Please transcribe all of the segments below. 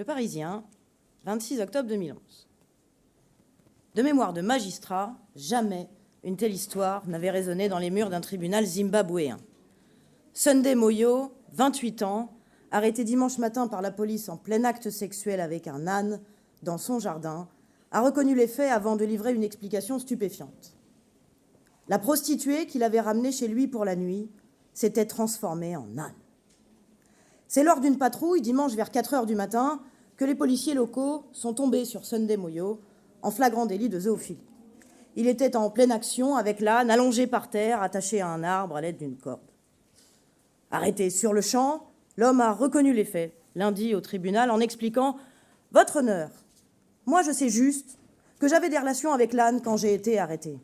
Le Parisien, 26 octobre 2011. De mémoire de magistrat, jamais une telle histoire n'avait résonné dans les murs d'un tribunal zimbabwéen. Sunday Moyo, 28 ans, arrêté dimanche matin par la police en plein acte sexuel avec un âne dans son jardin, a reconnu les faits avant de livrer une explication stupéfiante. La prostituée qu'il avait ramenée chez lui pour la nuit s'était transformée en âne. C'est lors d'une patrouille, dimanche vers 4 heures du matin, que les policiers locaux sont tombés sur Sunday Moyo en flagrant délit de zoophilie. Il était en pleine action avec l'âne allongé par terre, attaché à un arbre à l'aide d'une corde. Arrêté sur le champ, l'homme a reconnu les faits lundi au tribunal en expliquant « Votre honneur, moi je sais juste que j'avais des relations avec l'âne quand j'ai été arrêté. »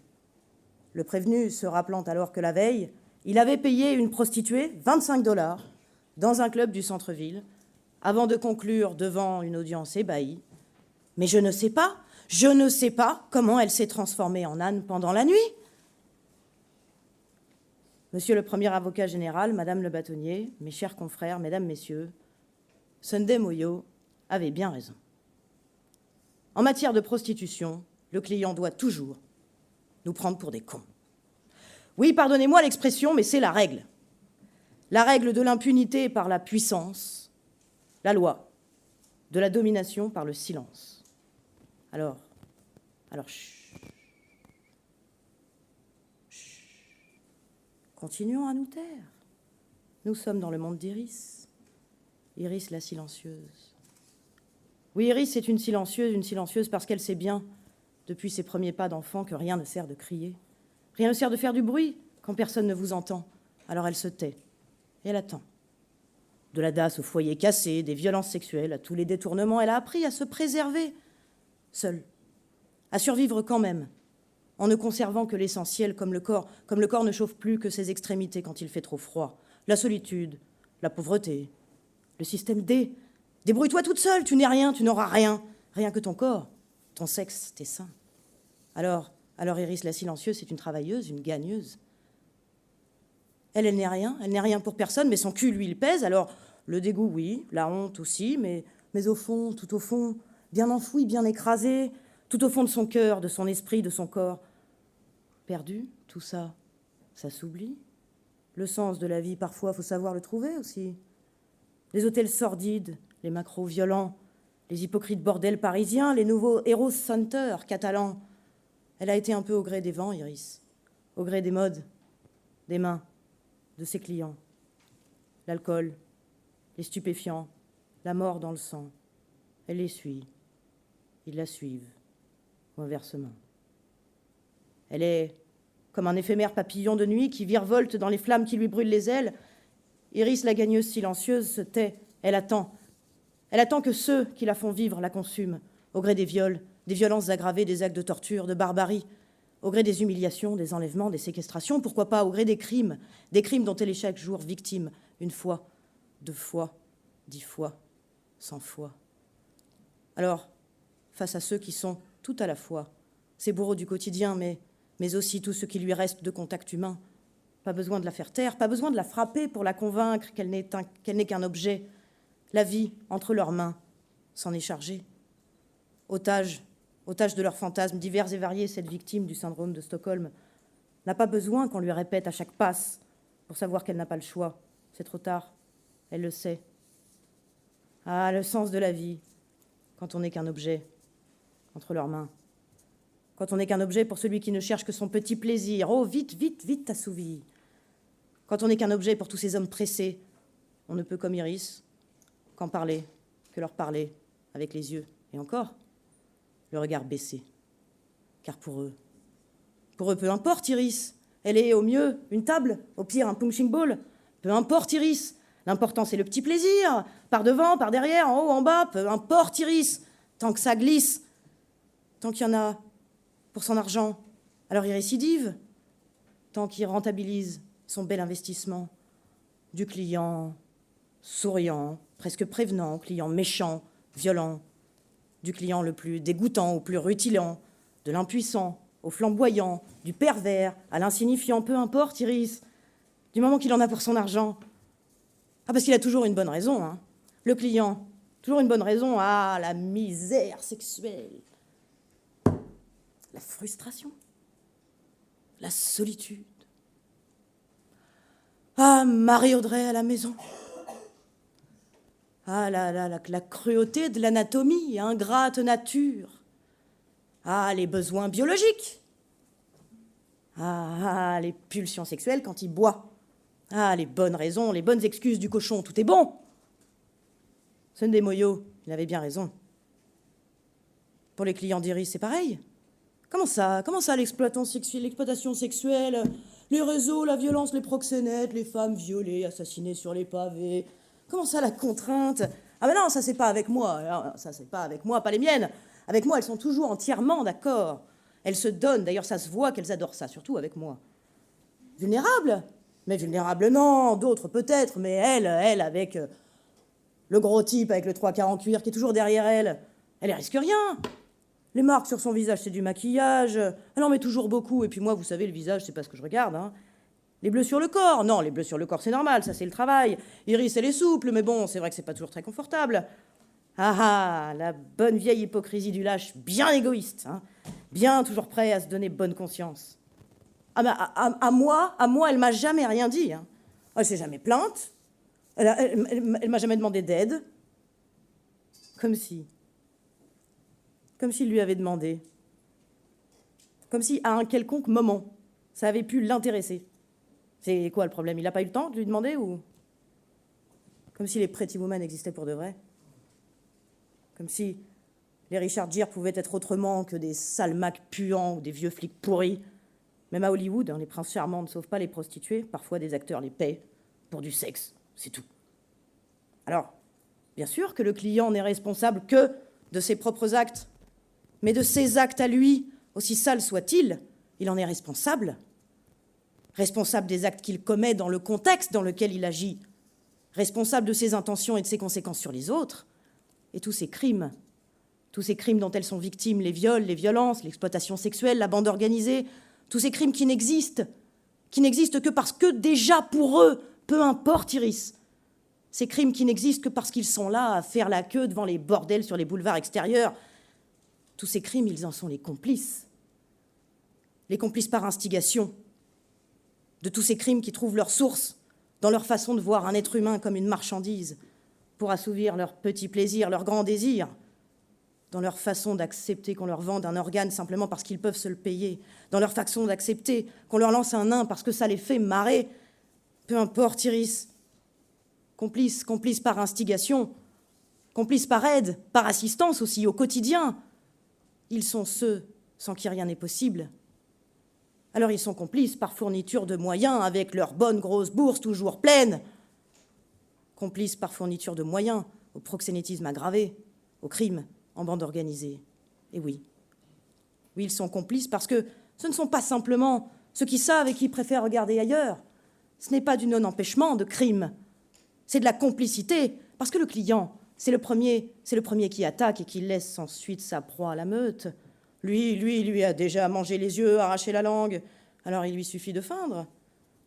Le prévenu se rappelant alors que la veille, il avait payé une prostituée 25 $ dans un club du centre-ville avant de conclure devant une audience ébahie « Mais je ne sais pas comment elle s'est transformée en âne pendant la nuit. » Monsieur le premier avocat général, Madame le bâtonnier, mes chers confrères, Mesdames, Messieurs, Sunday Moyo avait bien raison. En matière de prostitution, le client doit toujours nous prendre pour des cons. Oui, pardonnez-moi l'expression, mais c'est la règle. La règle de l'impunité par la puissance, la loi de la domination par le silence. Alors, chut. Continuons à nous taire. Nous sommes dans le monde d'Iris. Iris la silencieuse. Oui, Iris est une silencieuse parce qu'elle sait bien, depuis ses premiers pas d'enfant, que rien ne sert de crier. Rien ne sert de faire du bruit quand personne ne vous entend. Alors elle se tait et elle attend. De la DAS au foyer cassé, des violences sexuelles, à tous les détournements, elle a appris à se préserver, seule, à survivre quand même, en ne conservant que l'essentiel, comme le corps ne chauffe plus que ses extrémités quand il fait trop froid. La solitude, la pauvreté, le système D. Débrouille-toi toute seule, tu n'es rien, tu n'auras rien. Rien que ton corps, ton sexe, tes seins. Alors Iris la silencieuse, c'est une travailleuse, une gagneuse. Elle n'est rien pour personne, mais son cul, lui, il pèse. Alors, le dégoût, oui, la honte aussi, mais au fond, tout au fond, bien enfoui, bien écrasé, tout au fond de son cœur, de son esprit, de son corps. Perdu, tout ça, ça s'oublie. Le sens de la vie, parfois, faut savoir le trouver aussi. Les hôtels sordides, les macros violents, les hypocrites bordels parisiens, les nouveaux Eros Center catalans. Elle a été un peu au gré des vents, Iris, au gré des modes, des mains, de ses clients. L'alcool, les stupéfiants, la mort dans le sang. Elle les suit, ils la suivent, ou inversement. Elle est comme un éphémère papillon de nuit qui virevolte dans les flammes qui lui brûlent les ailes. Iris, la gagneuse silencieuse, se tait. Elle attend. Elle attend que ceux qui la font vivre la consument, au gré des viols, des violences aggravées, des actes de torture, de barbarie, au gré des humiliations, des enlèvements, des séquestrations, pourquoi pas au gré des crimes dont elle est chaque jour victime, 1 fois, 2 fois, 10 fois, 100 fois. Alors, face à ceux qui sont tout à la fois, ces bourreaux du quotidien, mais aussi tout ce qui lui reste de contact humain, pas besoin de la faire taire, pas besoin de la frapper pour la convaincre qu'elle n'est qu'un objet. La vie, entre leurs mains, s'en est chargée. Otage de leurs fantasmes divers et variés, cette victime du syndrome de Stockholm n'a pas besoin qu'on lui répète à chaque passe pour savoir qu'elle n'a pas le choix. C'est trop tard, elle le sait. Ah, le sens de la vie, quand on n'est qu'un objet entre leurs mains. Quand on n'est qu'un objet pour celui qui ne cherche que son petit plaisir. Oh, vite, vite, vite assouvi. Quand on n'est qu'un objet pour tous ces hommes pressés, on ne peut, comme Iris, que leur parler avec les yeux. Et encore, le regard baissé. Car pour eux, peu importe, Iris. Elle est au mieux une table, au pire un punching ball. Peu importe, Iris. L'important, c'est le petit plaisir. Par devant, par derrière, en haut, en bas. Peu importe, Iris. Tant que ça glisse. Tant qu'il y en a pour son argent. Alors il récidive. Tant qu'il rentabilise son bel investissement. Du client souriant, presque prévenant, au client méchant, violent. Du client le plus dégoûtant au plus rutilant. De l'impuissant au flamboyant, du pervers à l'insignifiant. Peu importe, Iris. Du moment qu'il en a pour son argent. Ah, parce qu'il a toujours une bonne raison, hein. Le client, Toujours une bonne raison. Ah, la misère sexuelle. La frustration. La solitude. Ah, Marie-Audrey à la maison. Ah, la cruauté de l'anatomie, ingrate nature. Ah, les besoins biologiques. Ah, les pulsions sexuelles quand il boit. Ah, les bonnes raisons, les bonnes excuses du cochon, tout est bon. Sunday-Moyo, il avait bien raison. Pour les clients d'Iris, c'est pareil. Comment ça, l'exploitation sexuelle, les réseaux, la violence, les proxénètes, les femmes violées, assassinées sur les pavés. Comment ça, la contrainte? Ah ben non, ça c'est pas avec moi. Ça c'est pas avec moi, pas les miennes. Avec moi, elles sont toujours entièrement d'accord. Elles se donnent, d'ailleurs ça se voit qu'elles adorent ça, surtout avec moi. Vulnérables? Mais vulnérables non, d'autres peut-être, mais elle avec le gros type avec le 3/4 en cuir qui est toujours derrière elle, elle risque rien. Les marques sur son visage, c'est du maquillage. Elle en met toujours beaucoup. Et puis moi, vous savez, le visage, c'est pas ce que je regarde. Hein. Les bleus sur le corps. Non, les bleus sur le corps, c'est normal. Ça, c'est le travail. Iris, elle est souple. Mais bon, c'est vrai que c'est pas toujours très confortable. Ah, la bonne vieille hypocrisie du lâche, bien égoïste. Hein. Bien toujours prêt à se donner bonne conscience. Ah ben, à moi, elle m'a jamais rien dit. Hein. Elle s'est jamais plainte. Elle m'a jamais demandé d'aide. Comme s'il lui avait demandé. Comme si, à un quelconque moment, ça avait pu l'intéresser. C'est quoi le problème? Il n'a pas eu le temps de lui demander ou... Comme si les Pretty Women existaient pour de vrai. Comme si les Richard Gere pouvaient être autrement que des sales macs puants ou des vieux flics pourris. Même à Hollywood, les princes charmants ne sauvent pas les prostituées. Parfois, des acteurs les paient pour du sexe. C'est tout. Alors, bien sûr que le client n'est responsable que de ses propres actes. Mais de ses actes à lui, aussi sales soient-ils, il en est responsable. Responsable des actes qu'il commet dans le contexte dans lequel il agit. Responsable de ses intentions et de ses conséquences sur les autres. Et tous ces crimes dont elles sont victimes, les viols, les violences, l'exploitation sexuelle, la bande organisée, tous ces crimes qui n'existent que parce que déjà pour eux, peu importe Iris, ces crimes qui n'existent que parce qu'ils sont là à faire la queue devant les bordels sur les boulevards extérieurs, tous ces crimes, ils en sont les complices. Les complices par instigation de tous ces crimes qui trouvent leur source dans leur façon de voir un être humain comme une marchandise pour assouvir leurs petits plaisirs, leurs grands désirs, dans leur façon d'accepter qu'on leur vende un organe simplement parce qu'ils peuvent se le payer, dans leur façon d'accepter qu'on leur lance un nain parce que ça les fait marrer. Peu importe, Iris. Complices par instigation, complices par aide, par assistance aussi, au quotidien. Ils sont ceux sans qui rien n'est possible. Alors ils sont complices par fourniture de moyens avec leur bonne grosse bourse toujours pleine. Complices par fourniture de moyens au proxénétisme aggravé, au crime en bande organisée. Et oui, ils sont complices parce que ce ne sont pas simplement ceux qui savent et qui préfèrent regarder ailleurs. Ce n'est pas du non-empêchement de crime. C'est de la complicité, parce que le client, c'est le premier qui attaque et qui laisse ensuite sa proie à la meute. Lui a déjà mangé les yeux, arraché la langue. Alors il lui suffit de feindre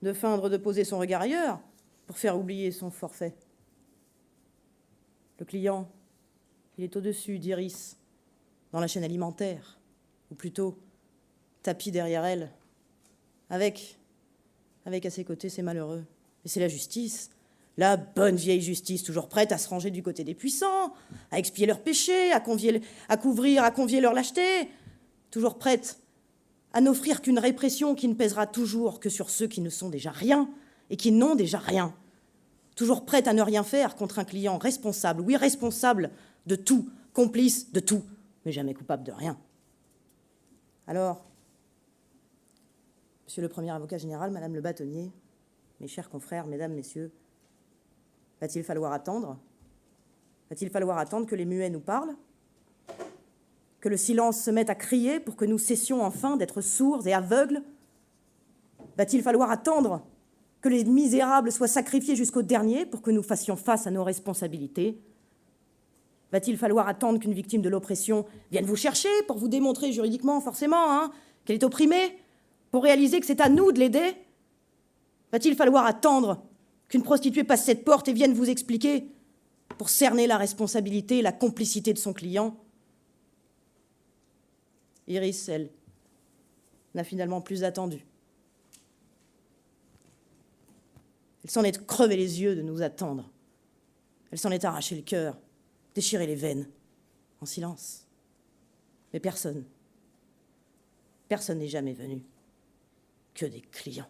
de poser son regard ailleurs pour faire oublier son forfait. Le client, il est au-dessus d'Iris, dans la chaîne alimentaire, ou plutôt tapis derrière elle, avec à ses côtés ces malheureux. Et c'est la justice. La bonne vieille justice, toujours prête à se ranger du côté des puissants, à expier leurs péchés, à convier leur lâcheté, toujours prête à n'offrir qu'une répression qui ne pèsera toujours que sur ceux qui ne sont déjà rien et qui n'ont déjà rien. Toujours prête à ne rien faire contre un client responsable, oui, responsable de tout, complice de tout, mais jamais coupable de rien. Alors, Monsieur le Premier Avocat Général, Madame le Bâtonnier, mes chers confrères, Mesdames, Messieurs, va-t-il falloir attendre? Va-t-il falloir attendre que les muets nous parlent? Que le silence se mette à crier pour que nous cessions enfin d'être sourds et aveugles? Va-t-il falloir attendre que les misérables soient sacrifiés jusqu'au dernier pour que nous fassions face à nos responsabilités? Va-t-il falloir attendre qu'une victime de l'oppression vienne vous chercher pour vous démontrer juridiquement, forcément, qu'elle est opprimée, pour réaliser que c'est à nous de l'aider? Va-t-il falloir attendre qu'une prostituée passe cette porte et vienne vous expliquer pour cerner la responsabilité et la complicité de son client. Iris, elle, n'a finalement plus attendu. Elle s'en est crevé les yeux de nous attendre. Elle s'en est arraché le cœur, déchiré les veines, en silence. Mais personne n'est jamais venu. Que des clients.